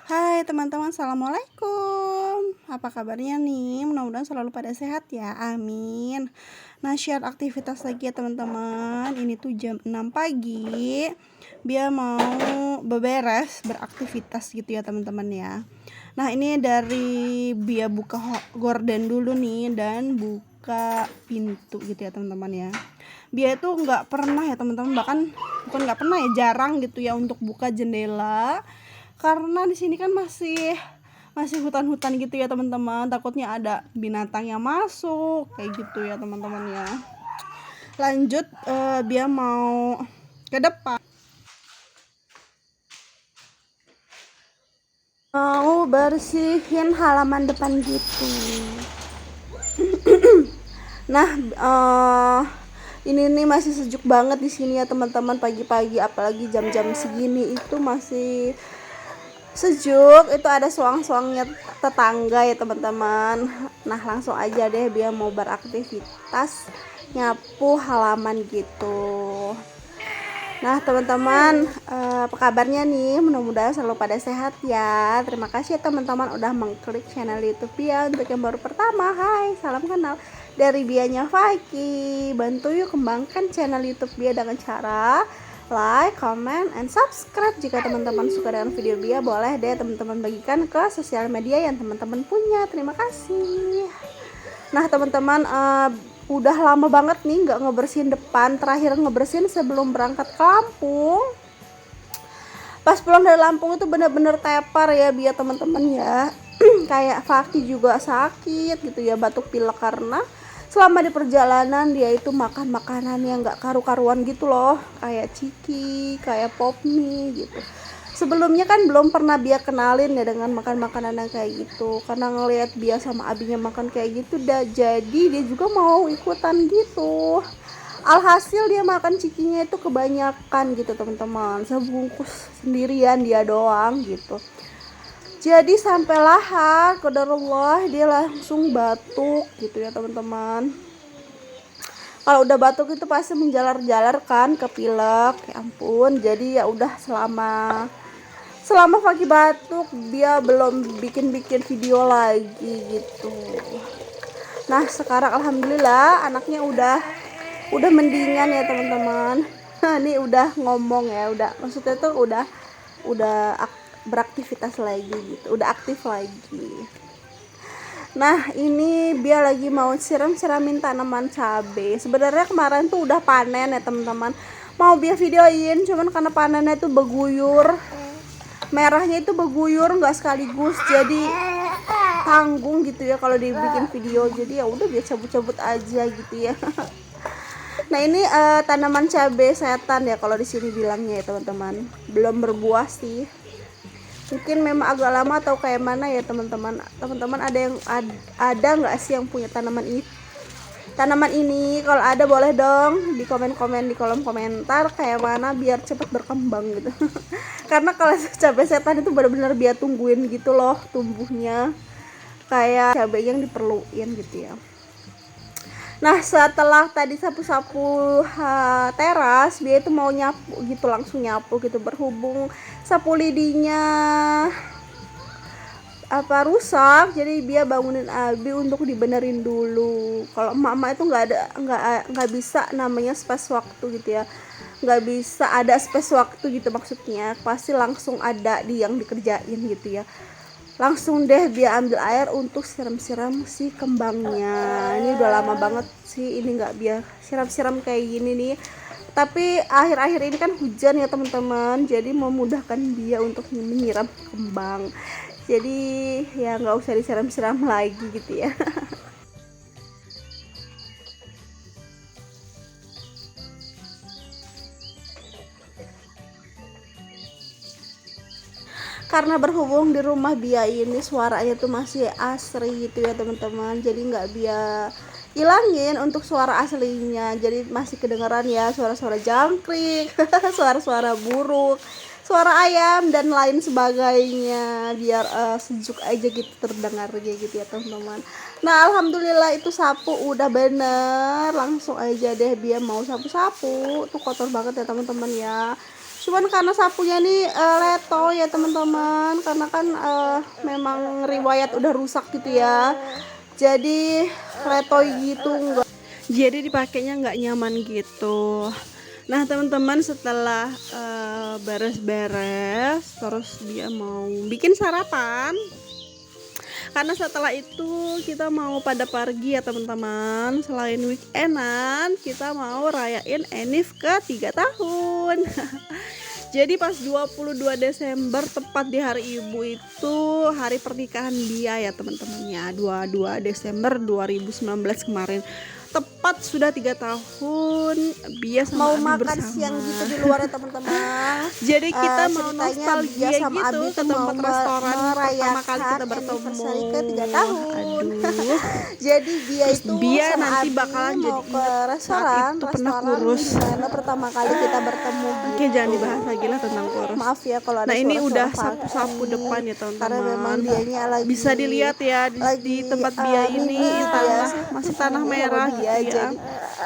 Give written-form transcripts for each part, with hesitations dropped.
Hai teman-teman, assalamualaikum. Apa kabarnya nih? Mudah-mudahan selalu pada sehat ya, amin. Nah, share aktivitas lagi ya teman-teman. Ini tuh jam 6 pagi. Dia mau beberes, beraktivitas gitu ya teman-teman ya. Nah, ini dari Bia buka gorden dulu nih dan buka pintu gitu ya teman-teman ya. Bia itu nggak pernah ya teman-teman, bahkan bukan nggak pernah ya, jarang gitu ya untuk buka jendela karena di sini kan masih hutan-hutan gitu ya teman-teman, takutnya ada binatang yang masuk kayak gitu ya teman-teman ya. Lanjut, Bia mau ke depan, mau bersihin halaman depan gitu. Nah, ini nih masih sejuk banget di sini ya teman-teman, pagi-pagi apalagi jam-jam segini itu masih sejuk. Itu ada suang-suangnya tetangga ya teman-teman. Nah, langsung aja deh biar mau beraktivitas nyapu halaman gitu. Nah teman-teman, apa kabarnya nih? Mudah-mudahan selalu pada sehat ya. Terima kasih ya teman-teman udah mengklik channel YouTube Bia. Untuk yang baru pertama, hai, salam kenal dari Bianya Faki. Bantu yuk kembangkan channel YouTube Bia dengan cara like, comment, and subscribe. Jika teman-teman suka dengan video Bia, boleh deh teman-teman bagikan ke sosial media yang teman-teman punya. Terima kasih. Nah teman-teman, udah lama banget nih nggak ngebersihin depan. Terakhir ngebersihin sebelum berangkat ke Lampung. Pas pulang dari Lampung itu bener-bener tepar ya biar teman-teman ya. Kayak Fakti juga sakit gitu ya, batuk pilek karena selama di perjalanan dia itu makan makanan yang nggak karu-karuan gitu loh, kayak ciki, kayak pop mie gitu. Sebelumnya kan belum pernah Bia kenalin ya dengan makan makanan yang kayak gitu, karena ngelihat Bia sama abinya makan kayak gitu jadi dia juga mau ikutan gitu. Alhasil dia makan cikinya itu kebanyakan gitu teman-teman, sebungkus sendirian dia doang gitu. Jadi sampailah qadarullah dia langsung batuk gitu ya teman-teman. Kalau udah batuk itu pasti menjalar-jalar kan ke pilek, ya ampun. Jadi ya udah, selama pagi batuk dia belum bikin video lagi gitu. Nah sekarang alhamdulillah anaknya udah mendingan ya teman-teman. Ini udah ngomong ya, udah, maksudnya tuh udah beraktivitas lagi gitu, udah aktif lagi. Nah ini Bia lagi mau siramin tanaman cabai. Sebenarnya kemarin tuh udah panen ya teman-teman, mau Bia videoin, cuman karena panennya itu beguyur, merahnya itu beguyur nggak sekaligus, jadi tanggung gitu ya kalau dibikin video. Jadi ya udah Bia cabut-cabut aja gitu ya. Nah ini tanaman cabai setan ya kalau di sini bilangnya ya teman-teman, belum berbuah sih. Mungkin memang agak lama atau kayak mana ya teman-teman. Ada nggak sih yang punya tanaman ini? Kalau ada boleh dong di komen-komen di kolom komentar kayak mana biar cepet berkembang gitu. Karena kalau cabai setan itu benar-benar biar tungguin gitu loh tumbuhnya, kayak cabai yang diperluin gitu ya. Nah setelah tadi sapu-sapu teras, dia itu mau nyapu gitu, langsung nyapu gitu. Berhubung sapu lidinya rusak, jadi dia bangunin Abi untuk dibenerin dulu. Kalau emak-emak itu nggak bisa namanya space waktu gitu ya, nggak bisa ada space waktu gitu, maksudnya pasti langsung ada yang dikerjain gitu ya. Langsung deh dia ambil air untuk siram-siram si kembangnya. Ini udah lama banget sih ini nggak Bia siram-siram kayak gini nih, tapi akhir-akhir ini kan hujan ya teman-teman, jadi memudahkan dia untuk menyiram kembang. Jadi ya nggak usah disiram-siram lagi gitu ya. Karena berhubung di rumah Bia ini suaranya tuh masih asri gitu ya teman-teman, jadi nggak Bia ilangin untuk suara aslinya, jadi masih kedengeran ya suara-suara jangkrik, suara-suara buruk, suara ayam dan lain sebagainya, biar sejuk aja gitu terdengarnya gitu ya teman-teman. Nah alhamdulillah itu sapu udah bener, langsung aja deh Bia mau sapu-sapu. Tuh kotor banget ya teman-teman ya, Cuman karena sapunya nih leto ya teman-teman, karena kan memang riwayat udah rusak gitu ya, jadi leto gitu, enggak, jadi dipakainya nggak nyaman gitu. Nah teman-teman, setelah beres-beres terus dia mau bikin sarapan, karena setelah itu kita mau pada pergi ya teman-teman. Selain weekendan, kita mau rayain Enif ke 3 tahun. Jadi pas 22 Desember tepat di hari ibu itu hari pernikahan dia ya teman-temannya, 22 Desember 2019 kemarin. Tepat sudah 3 tahun Bia sama mau Abi makan bersama. siang gitu di luar ya teman-teman. Jadi kita mau Ceritanya nostalgia Bia sama gitu Abi ke tuh tempat mau restoran pertama kali kita merayakan bertemu. anniversary ke 3 tahun. Aduh. Jadi Bia Terus itu Bia sama nanti Abi bakalan mau jadi ke inget restoran saat itu pernah kurus. di mana pertama kali kita bertemu gitu. Oke, jangan dibahas lagi lah tentang kurus. Maaf ya kalau ada Nah ini udah suara-suara sapu-sapu pagi, depan ya karena memang teman-teman. dianya lagi Bisa dilihat ya di tempat Bia ini mimpi gitu ya, masih tanah sama merah Bia, gitu ya. jadi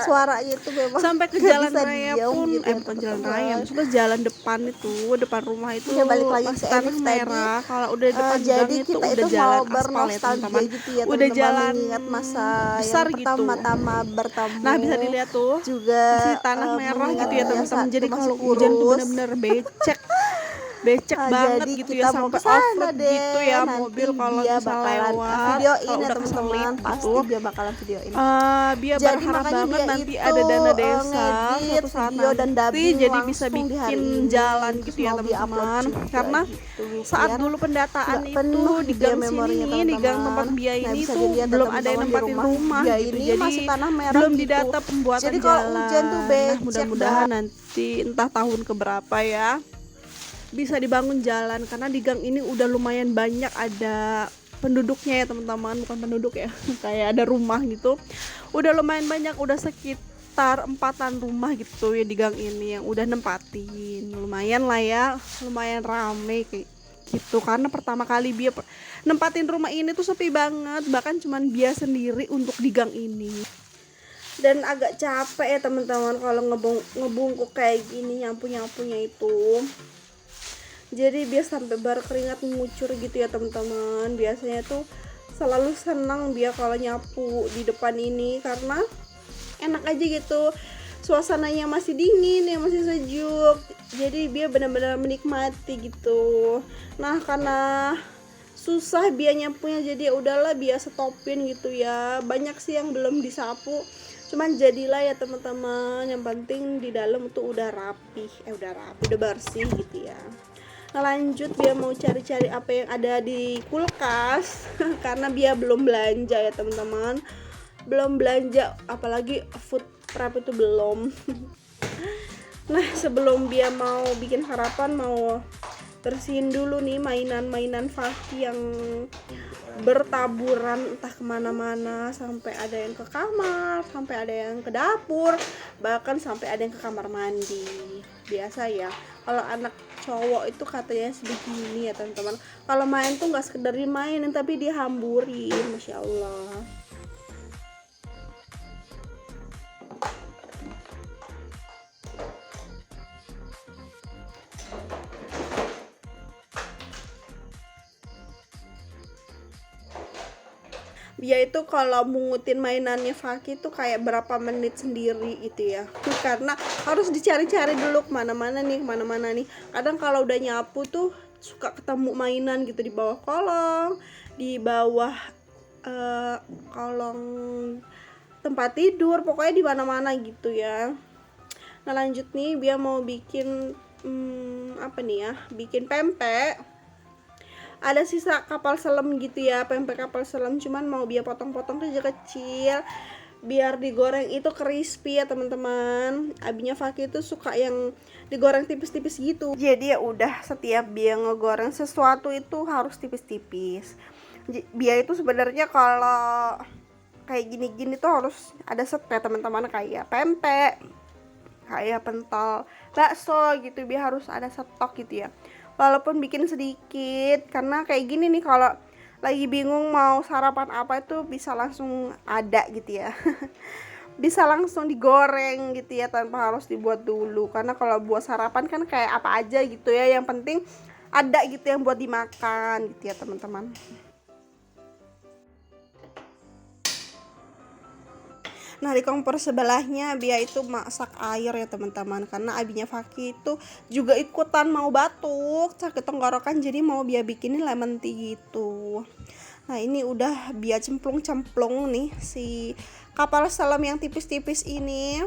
suaranya itu memang Sampai ke nggak jalan bisa raya diam pun gitu ya, bukan jalan teman-teman. raya, maksudnya jalan depan itu, depan rumah itu Ya, balik lagi masih ke tanah Enif merah. tadi. Kalau udah depan Jadi gangnya tuh kita udah itu jalan mau aspal ya bernostalgia teman-teman. gitu ya Udah teman-teman, jalan mengingat masa besar yang gitu. pertama-tama bertemu. Nah bisa dilihat tuh Juga masih tanah merah mengingat gitu ya dia teman-teman. saat Jadi itu masih kalau hujan tuh kurus. bener-bener becek banget Jadi gitu kita ya, mau sampai ke sana off-road deh. gitu ya Nanti mobil kalau Bia bisa bakalan lewat. videoin Kalau ya udah teman-teman, keselip pasti gitu. Bia bakalan videoin. Bia Jadi berharap makanya banget Bia nanti itu ada dana desa ngedit suatu saat video dan nanti, dubbing jadi bisa langsung di hari bikin ini, jalan terus gitu ya mau Bia upload teman-teman. juga Karena gitu, saat biar dulu pendataan nggak itu penuh di gitu ya gang memorinya sini, di gang tempat teman-teman. Bia Nah, ini bisa tuh dilihat ya belum ada yang teman-teman, di nempatin rumah Bia gitu, ini jadi masih tanah merah belum gitu. didata pembuatan Jadi kalau jalan. hujan tuh Nah becek mudah-mudahan nanti entah tahun keberapa ya bisa dibangun jalan, karena di gang ini udah lumayan banyak ada penduduknya ya teman-teman, bukan penduduk ya kayak ada rumah gitu, udah lumayan banyak, udah sekitar 4-an rumah gitu ya di gang ini yang udah nempatin. Lumayan lah ya, lumayan rame kayak gitu, karena pertama kali Bia nempatin rumah ini tuh sepi banget, bahkan cuman Bia sendiri untuk di gang ini. Dan agak capek ya teman-teman kalau ngebungkuk kayak gini, nyapu-nyapunya itu. Jadi Bia sampai berkeringat mengucur gitu ya teman-teman. Biasanya tuh selalu senang Bia kalau nyapu di depan ini, karena enak aja gitu, suasananya masih dingin ya, masih sejuk, jadi Bia benar-benar menikmati gitu. Nah karena susah Bia nyapunya, jadi ya udahlah Bia stopin gitu ya. Banyak sih yang belum disapu, cuman jadilah ya teman-teman, yang penting di dalam tuh udah rapi, udah bersih gitu ya. Nah lanjut Bia mau cari-cari apa yang ada di kulkas karena Bia belum belanja ya teman-teman, belum belanja, apalagi food prep itu belum. Nah sebelum Bia mau bikin sarapan, mau bersihin dulu nih mainan-mainan Faki yang bertaburan entah kemana-mana, sampai ada yang ke kamar, sampai ada yang ke dapur, bahkan sampai ada yang ke kamar mandi. Biasa ya kalau anak cowok itu katanya sebegini ya teman-teman, kalau main tuh nggak sekedar dimainin tapi dihamburin, masya Allah. Dia itu kalau mungutin mainannya Faki tuh kayak berapa menit sendiri gitu ya, karena harus dicari-cari dulu kemana-mana nih. Kadang kalau udah nyapu tuh suka ketemu mainan gitu di bawah kolong, di bawah kolong tempat tidur, pokoknya di mana-mana gitu ya. Nah lanjut nih Bia mau bikin apa nih ya, bikin pempek. Ada sisa kapal selam gitu ya, pempek kapal selam, cuman mau Bia potong-potong kecil-kecil biar digoreng itu crispy ya teman-teman. Abinya Faki itu suka yang digoreng tipis-tipis gitu, jadi ya udah setiap Bia ngegoreng sesuatu itu harus tipis-tipis. Bia itu sebenarnya kalau kayak gini-gini tuh harus ada set ya teman-teman, kayak pempek, kayak pentol bakso gitu, Bia harus ada stok gitu ya, walaupun bikin sedikit, karena kayak gini nih kalau lagi bingung mau sarapan apa itu bisa langsung ada gitu ya. bisa langsung digoreng gitu ya, tanpa harus dibuat dulu. Karena kalau buat sarapan kan kayak apa aja gitu ya, yang penting ada gitu yang buat dimakan gitu ya teman-teman. Nah, di kompor sebelahnya Bia itu masak air ya teman-teman, karena abinya Faki itu juga ikutan mau batuk, sakit tenggorokan, jadi mau Bia bikinin lemon tea gitu. Nah, ini udah Bia cemplung nih si kapal selam yang tipis-tipis ini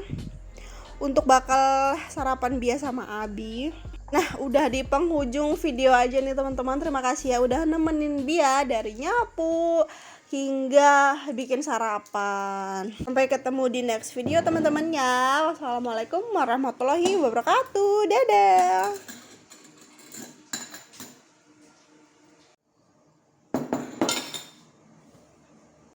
untuk bakal sarapan Bia sama Abi. Nah, udah di penghujung video aja nih teman-teman. Terima kasih ya udah nemenin Bia dari nyapu hingga bikin sarapan. Sampai ketemu di next video teman-temannya. Wassalamualaikum warahmatullahi wabarakatuh. Dadah.